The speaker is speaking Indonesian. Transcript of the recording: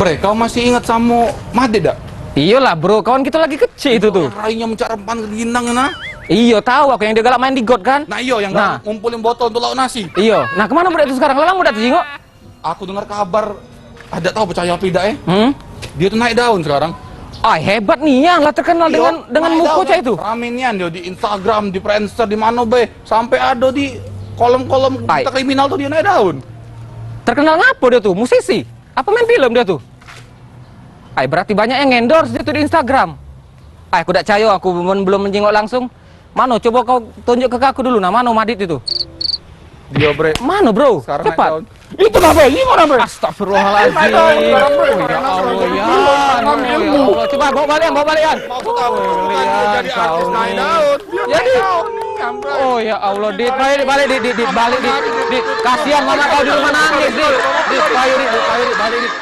Bre, kau masih ingat sama Made dak? Iyalah bro, kawan kita lagi kecil itu tuh. Rainya mencari umpan ke ginang nah. Iya tahu aku yang dia galak main di got kan. Nah iyo yang ngumpulin botol untuk lauk nasi. Iya. Nah kemana budak itu sekarang? Lelang budak itu jengok. Aku dengar kabar, ada tahu percaya apa tidak Dia tuh naik daun sekarang. Ah hebat nih yang lah terkenal dengan muka itu. Ramenian dia di Instagram, di Friendster, di mana be, sampai ada di kolom-kolom berita kriminal tuh dia naik daun. Terkenal ngapa dia tuh? Musisi? Apa main film dia tuh? Berarti banyak yang endorse dia tuh di Instagram. Aku tak percaya, aku belum menjenguk langsung. Mano, coba kau tunjuk ke aku dulu. Nah, mano Madit itu? Dia bre. Mano bro? Sekarang cepat. Itu apa? Ini mana bre? Astagfirullahaladzim. Ya Allah. Coba bawa balian. Maksud aku jadi artis naik daun. Jadi. Oh ya Allah, Dit, balik, Dit, balik, Dit. Kasihan mama kau di rumah nangis, Dit. Dit, balik, Dit.